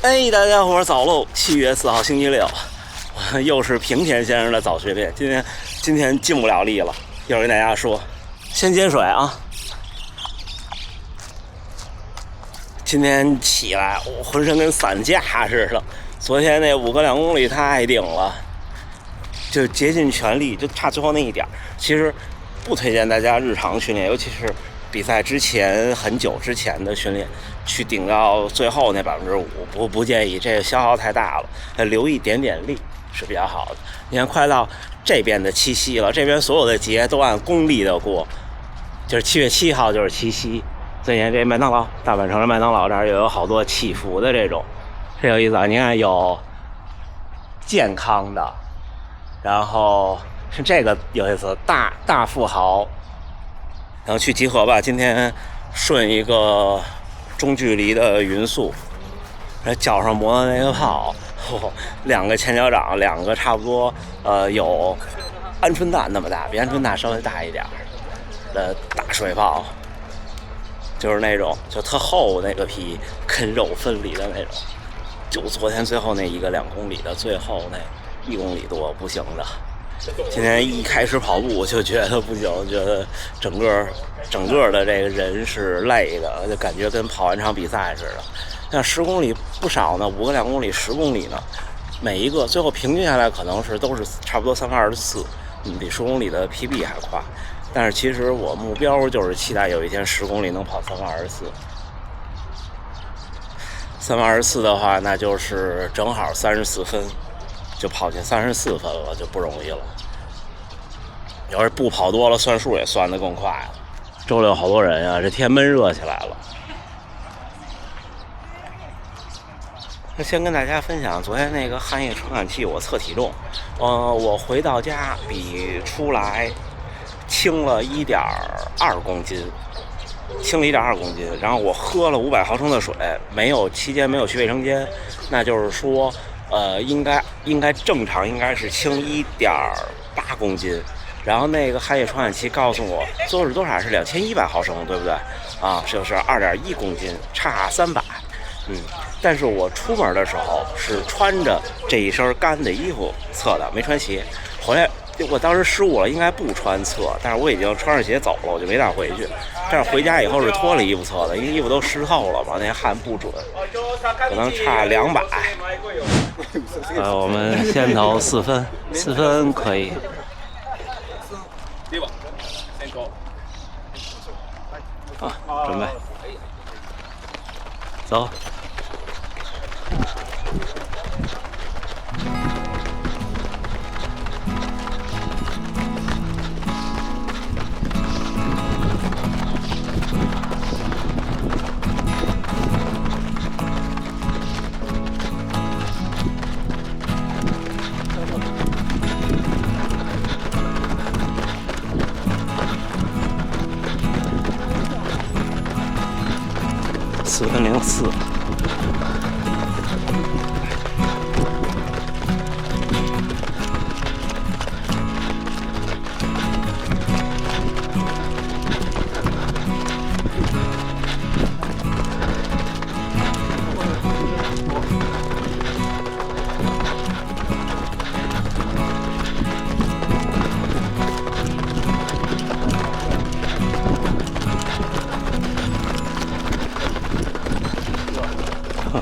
哎，大家伙早喽！7月4号星期六，又是平田先生的早学篇。今天尽不了力了，一会儿跟大家说。先接水啊！今天起来，我浑身跟散架似的。昨天那5个2公里太顶了，就竭尽全力，就差最后那一点。其实不推荐大家日常训练，尤其是比赛之前很久之前的训练，去顶到最后那5%，不建议，这个消耗太大了，留一点点力是比较好的。你看，快到这边的七夕了，这边所有的节都按公历的过，就是7月7号就是七夕。最近这麦当劳，大阪城的麦当劳这儿又有好多祈福的这种，这有意思啊！你看有健康的，然后是这个有意思，大富豪。然后去集合吧，今天顺一个中距离的匀速，脚上磨的那个泡，2个前脚掌，2个差不多有鹌鹑蛋那么大，比鹌鹑蛋稍微大一点的大水泡，就是那种就特厚那个皮跟肉分离的那种。就昨天最后那一个2公里的，最后那1公里多不行的。今天一开始跑步就觉得不行，觉得整个的这个人是累的，就感觉跟跑完场比赛似的。像10公里不少呢，5个2公里10公里呢，每一个最后平均下来可能都是差不多3分24，比10公里的 PB 还快。但是其实我目标就是期待有一天10公里能跑3分24。3分24的话，那就是正好34分。就跑进34分了，就不容易了。要是不跑多了，算数也算得更快了。周六好多人啊，这天闷热起来了。先跟大家分享昨天那个汗液传感器，我测体重，我回到家比出来轻了1.2公斤，然后我喝了500毫升的水，期间没有去卫生间，那就是说。应该正常应该是轻1.8公斤，然后那个汗液传感器告诉我最后是多少，是2100毫升，对不对？啊，就是2.1公斤，差300。但是我出门的时候是穿着这一身干的衣服测的，没穿鞋。回来我当时失误了，应该不穿测，但是我已经穿着鞋走了，我就没带回去。但是回家以后是脱了衣服测的，因为衣服都湿透了嘛，那汗不准，可能差200。我们先投4分可以。准备走。4分04。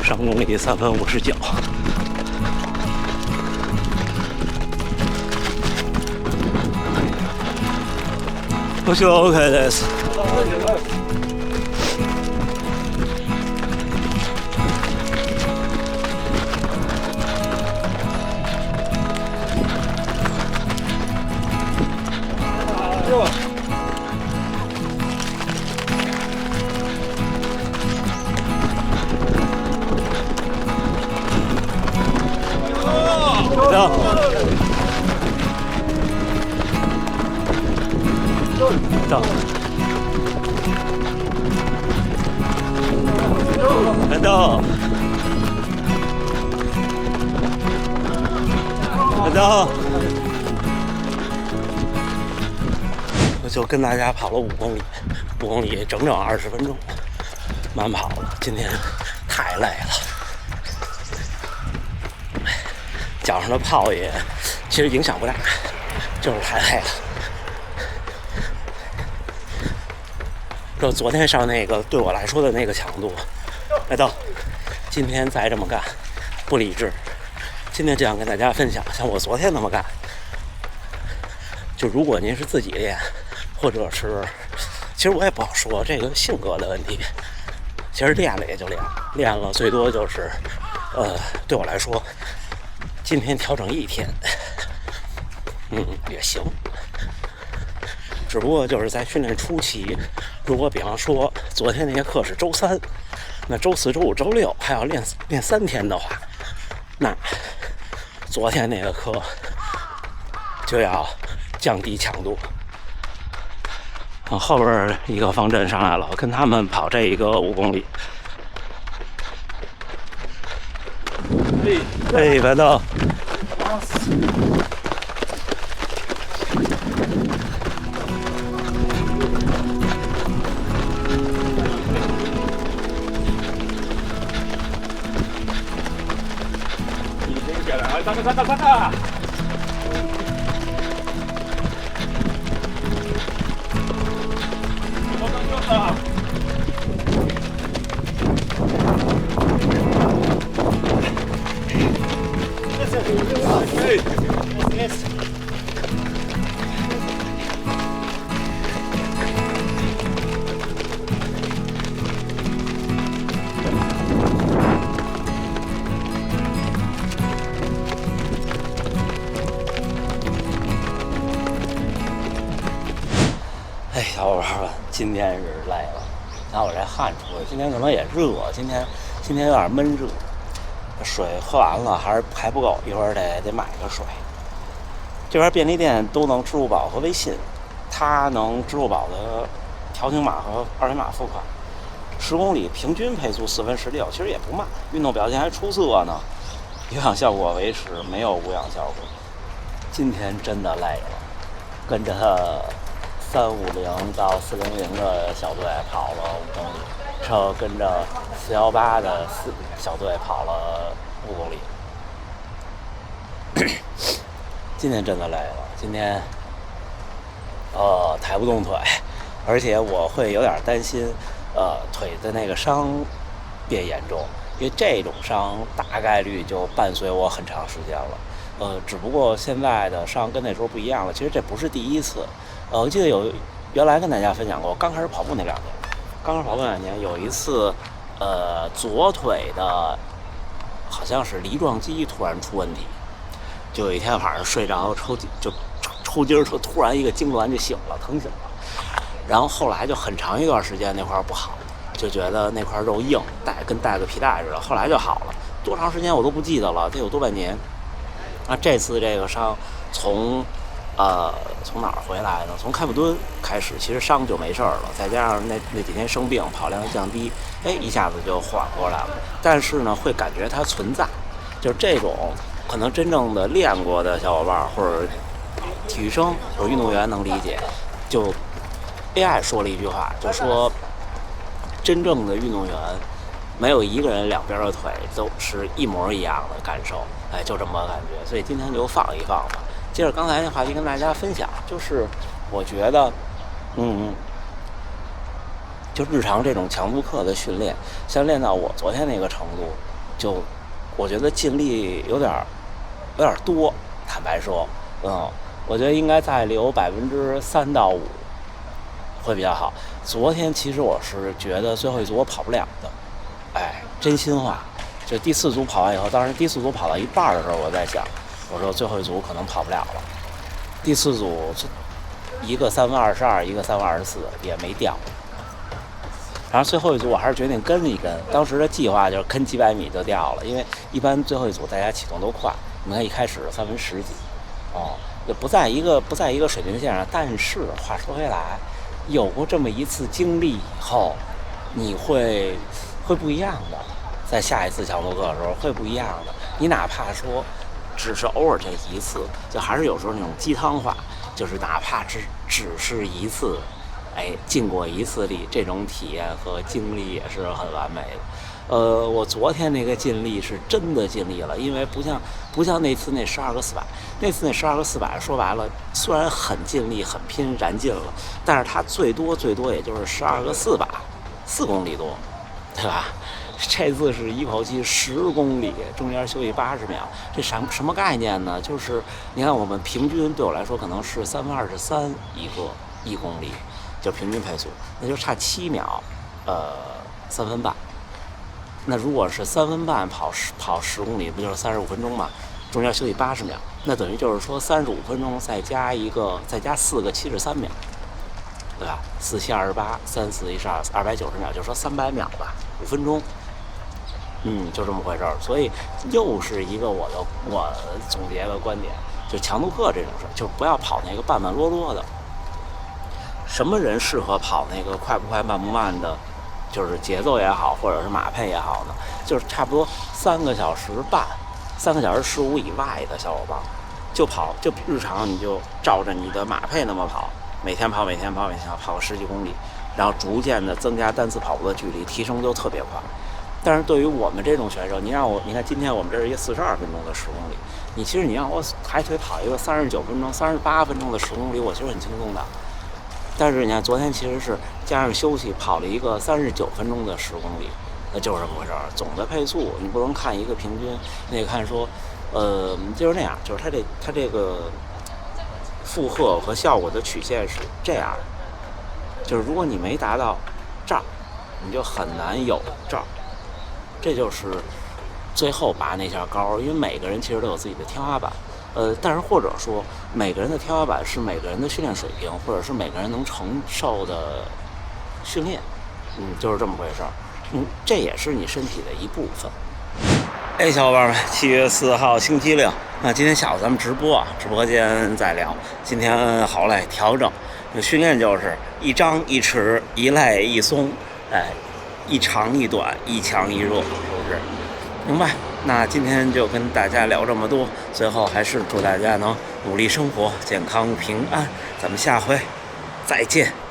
上公里3分59。我觉得 OK です。走，我就跟大家跑了5公里，5公里整整20分钟，慢跑了。今天太累了。脚上的泡也其实影响不大，就是太累了。就昨天上那个对我来说的那个强度，来到今天再这么干，不理智。今天这样跟大家分享，像我昨天那么干。就如果您是自己练，或者是，其实我也不好说，这个性格的问题。其实练了也就练了最多就是，对我来说，今天调整1天，也行。只不过就是在训练初期，如果比方说昨天那些课是周3，那周4、周5、周6还要练3天的话，那昨天那个课就要降低强度。后边一个方阵上来了，我跟他们跑这一个5公里。哎，白豆。快！哎，小伙伴们，今天是累了，拿我这汗出来。今天可能也热，今天有点闷热，水喝完了还不够，一会儿得买个水。这边便利店都能支付宝和微信，它能支付宝的条形码和二维码付款。10公里平均配速4分16，其实也不慢，运动表现还出色呢。有氧效果维持，没有无氧效果。今天真的累了，跟着350到400的小队跑了5公里，然后跟着418的小队跑了5公里。今天真的累了，今天抬不动腿，而且我会有点担心腿的那个伤变严重，因为这种伤大概率就伴随我很长时间了。只不过现在的伤跟那时候不一样了，其实这不是第一次。我记得原来跟大家分享过，刚开始跑步那2年，有一次，左腿的好像是梨状肌突然出问题，就有一天晚上睡着抽筋儿，突然一个痉挛就醒了，疼醒了。然后后来就很长一段时间那块不好，就觉得那块肉硬，跟带个皮带似的。后来就好了，多长时间我都不记得了，得有多半年。这次这个伤从哪儿回来呢？从开普敦开始，其实伤就没事了，再加上那几天生病，跑量降低，一下子就缓过来了。但是呢，会感觉它存在，就是这种可能真正的练过的小伙伴或者体育生或者运动员能理解。就 AI 说了一句话，就说真正的运动员没有一个人两边的腿都是一模一样的感受，就这么感觉。所以今天就放一放吧。接着刚才那话题跟大家分享，就是我觉得，就日常这种强度课的训练，像练到我昨天那个程度，就我觉得尽力有点多。坦白说，我觉得应该再留3%到5%会比较好。昨天其实我是觉得最后一组我跑不了的，真心话。就第4组跑完以后，当时第4组跑到一半的时候，我在想，我说最后一组可能跑不了了。第4组一个3分22，一个3分24，也没掉。然后最后一组我还是决定跟一跟，当时的计划就是跟几百米就掉了，因为一般最后一组大家启动都快，你看一开始3分10几，也不在一个水平线上。但是话说回来，有过这么一次经历以后，你会不一样的。在下一次强度课的时候会不一样的。你哪怕说只是偶尔这一次，就还是有时候那种鸡汤话，就是哪怕只是一次，经过一次力，这种体验和经历也是很完美的。我昨天那个尽力是真的尽力了，因为不像那次那12个400，那次那12个400说白了虽然很尽力很拼燃尽了，但是它最多也就是12个400，4公里多，对吧？这次是一口气10公里，中间休息80秒，这什么概念呢？就是你看我们平均对我来说可能是3分231公里，就平均配速，那就差7秒，3分半。那如果是3分半跑10公里，不就是35分钟嘛？中间休息80秒，那等于就是说35分钟再加4个73秒，对吧？4、7、28，3、4、1、290秒，就说300秒吧，5分钟。就这么回事儿。所以又是一个我总结的观点，就强度课这种事儿，就不要跑那个半落落的。什么人适合跑那个快不快慢不慢的？就是节奏也好，或者是马配也好呢，就是差不多3个小时半，3个小时15以外的小伙伴，就日常你就照着你的马配那么跑，每天跑个10几公里，然后逐渐的增加单次跑步的距离，提升就特别快。但是对于我们这种选手，你看今天我们这是一个42分钟的10公里，其实你让我抬腿跑一个39分钟、38分钟的10公里，我其实很轻松的。但是你看昨天其实是加上休息跑了一个39分钟的10公里，那就是这么回事儿。总的配速你不能看一个平均，你得看说，就是那样，就是它这个负荷和效果的曲线是这样，就是如果你没达到这儿，你就很难有这儿。这就是最后拔那下高，因为每个人其实都有自己的天花板，但是或者说每个人的天花板是每个人的训练水平，或者是每个人能承受的训练，就是这么回事儿，这也是你身体的一部分。哎，小伙伴们，7月4号星期六，那今天下午咱们直播间再聊。今天好嘞，调整，训练就是一张一弛，一累一松，一长一短，一强一弱，是不是？明白？那今天就跟大家聊这么多，最后还是祝大家能努力生活，健康平安。咱们下回再见。